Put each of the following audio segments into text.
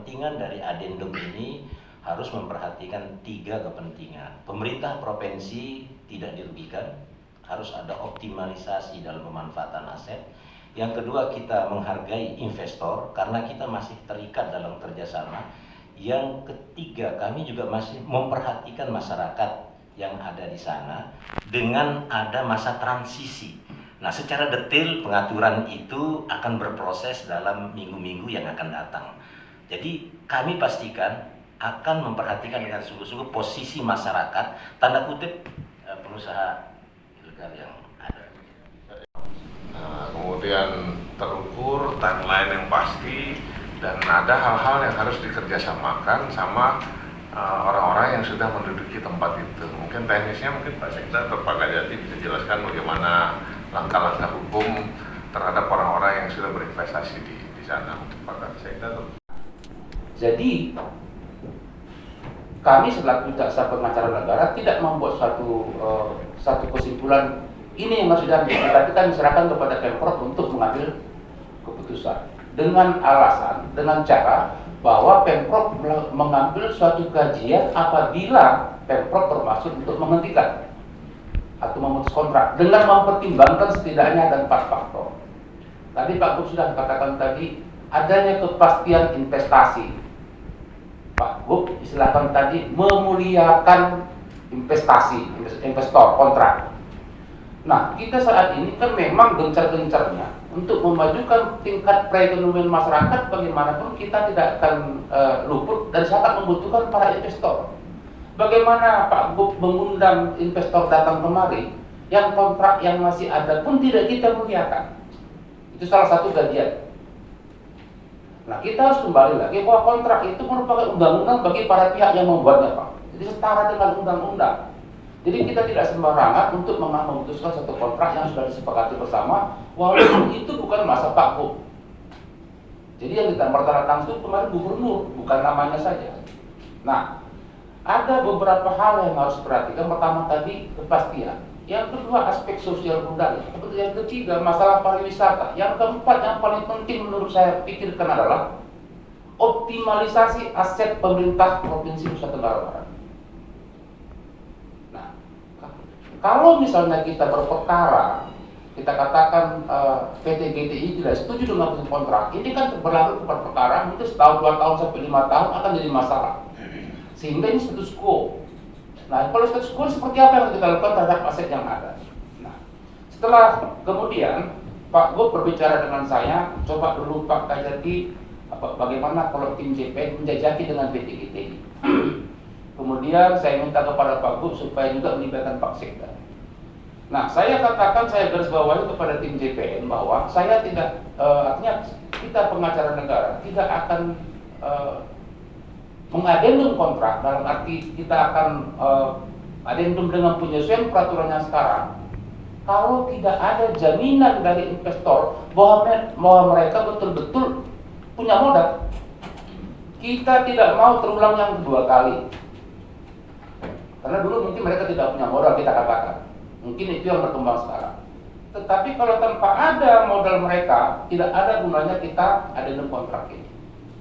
kepentingan dari adendum ini harus memperhatikan 3 kepentingan. Pemerintah provinsi tidak dirugikan, harus ada optimalisasi dalam pemanfaatan aset. Yang kedua, kita menghargai investor karena kita masih terikat dalam kerjasama. Yang ketiga, kami juga masih memperhatikan masyarakat yang ada di sana dengan ada masa transisi. Nah, secara detail pengaturan itu akan berproses dalam minggu-minggu yang akan datang. Jadi kami pastikan akan memperhatikan dengan sungguh-sungguh posisi masyarakat, tanda kutip pengusaha ilegal yang ada. Kemudian terukur, timeline yang pasti, dan ada hal-hal yang harus dikerjasamakan sama orang-orang yang sudah menduduki tempat itu. Mungkin teknisnya mungkin Pak Sekda atau Pak Gajati bisa jelaskan bagaimana langkah-langkah hukum terhadap orang-orang yang sudah berinvestasi di sana. Pak Sekda. Jadi kami selaku jaksa pengacara negara tidak membuat satu kesimpulan ini yang harus diambil, tapi kami serahkan kepada Pemprov untuk mengambil keputusan dengan alasan, dengan cara bahwa Pemprov mengambil suatu kajian apabila Pemprov bermaksud untuk menghentikan atau memutus kontrak dengan mempertimbangkan setidaknya ada 4 faktor. Tadi Pak Gub sudah katakan tadi adanya kepastian investasi. Pak Gub istilahkan tadi memuliakan investasi, investor, kontrak. Nah, kita saat ini kan memang gencar-gencarnya untuk memajukan tingkat perekonomian masyarakat. Bagaimanapun kita tidak akan luput dan sangat membutuhkan para investor. Bagaimana Pak Gub mengundang investor datang kemari, yang kontrak yang masih ada pun tidak kita muliakan. Itu salah satu kajian. Nah, kita harus kembali lagi bahwa kontrak itu merupakan undang-undang bagi para pihak yang membuatnya, Pak. Jadi setara dengan undang-undang. Jadi kita tidak sembarangan untuk memutuskan satu kontrak yang sudah disepakati bersama, walaupun itu bukan masa Pak Gub. Jadi yang ditandatangani itu kemarin gubernur, bukan namanya saja. Nah, ada beberapa hal yang harus diperhatikan. Pertama tadi kepastian. Yang kedua aspek sosial budaya. Yang ketiga masalah pariwisata. Yang keempat yang paling penting menurut saya pikirkan adalah optimalisasi aset pemerintah Provinsi Nusa Tenggara Barat. Nah, kalau misalnya kita berperkara, kita katakan PT GTI tidak setuju dengan kontrak, ini kan berlaku kepada perkara mungkin setahun, 2 tahun sampai 5 tahun akan jadi masalah. Sehingga ini status quo. Nah, kalau status quo seperti apa yang kita lakukan terhadap aset yang ada? Nah, setelah kemudian Pak Gub berbicara dengan saya, coba dulu Pak Gajati, bagaimana kalau tim JPN menjajaki dengan PT GTI. Kemudian saya minta kepada Pak Gub supaya juga melibatkan Pak Sekda. Nah, saya katakan, saya garis bawahi kepada tim JPN bahwa saya tidak, artinya kita pengacara negara tidak akan mengadendum kontrak, dalam arti kita akan adendum dengan penyesuaian peraturannya sekarang kalau tidak ada jaminan dari investor bahwa mereka betul-betul punya modal. Kita tidak mau terulang yang kedua kali, karena dulu mungkin mereka tidak punya modal, kita katakan mungkin itu yang berkembang sekarang. Tetapi kalau tanpa ada modal mereka, tidak ada gunanya kita adendum kontrak ini.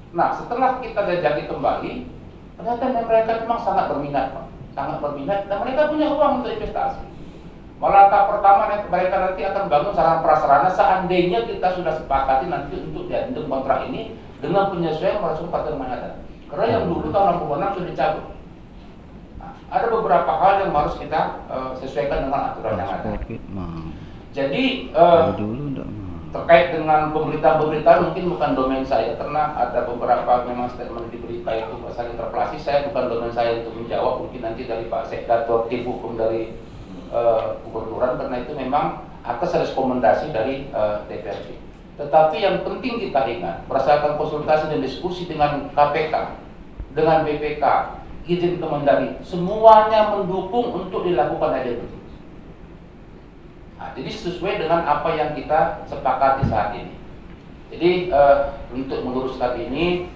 Nah, setelah kita jajaki kembali, ternyata mereka memang sangat berminat, Pak. Sangat berminat, dan mereka punya uang untuk investasi. Malah tahap pertama mereka nanti akan bangun sarana prasarana seandainya kita sudah sepakati nanti untuk diadendum kontrak ini dengan penyesuaian peraturan partai manada. Karena yang dulu tahun 66 sudah dicabut. Nah, ada beberapa hal yang harus kita sesuaikan dengan aturan yang ada. Jadi terkait dengan pemberitaan mungkin bukan domain saya, karena ada beberapa memang statement di berita itu masalah interpelasi, saya bukan domain saya untuk menjawab, mungkin nanti dari Pak Sekda atau tim hukum dari gubernuran, karena itu memang atas rekomendasi dari DPRD. Tetapi yang penting kita ingat, berdasarkan konsultasi dan diskusi dengan KPK, dengan BPK, izin Kemendagri, semuanya mendukung untuk dilakukan adendum. Nah, jadi sesuai dengan apa yang kita sepakati saat ini. Jadi untuk meluruskan ini,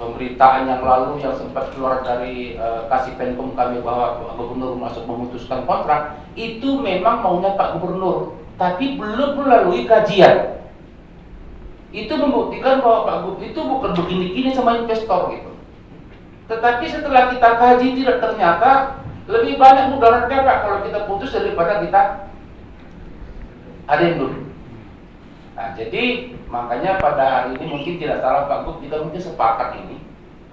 pemberitaan yang lalu yang sempat keluar dari Kasih Penkum kami bahwa Gubernur masuk memutuskan kontrak, itu memang maunya Pak Gubernur, tapi belum melalui kajian. itu membuktikan bahwa Pak Gub itu bukan begini-gini sama investor gitu. Tetapi setelah kita kaji tidak, ternyata lebih banyak mudaratnya Pak kalau kita putus daripada kita ada yang dulu. Nah, jadi makanya pada hari ini mungkin tidak salah Pak Gub, kita mungkin sepakat ini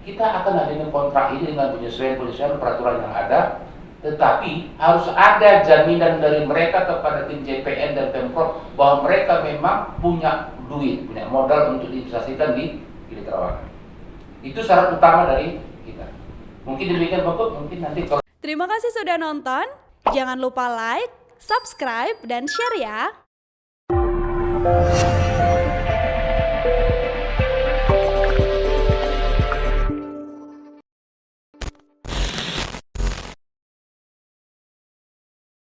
kita akan adanya kontrak ini dengan penyesuaian peraturan yang ada, tetapi harus ada jaminan dari mereka kepada tim JPN dan Pemprov bahwa mereka memang punya duit, punya modal untuk diinvestasikan di Terawangan. Itu syarat utama dari kita. Mungkin demikian Pak Gub, mungkin nanti kalau... Terima kasih sudah nonton. Jangan lupa like, subscribe, dan share ya.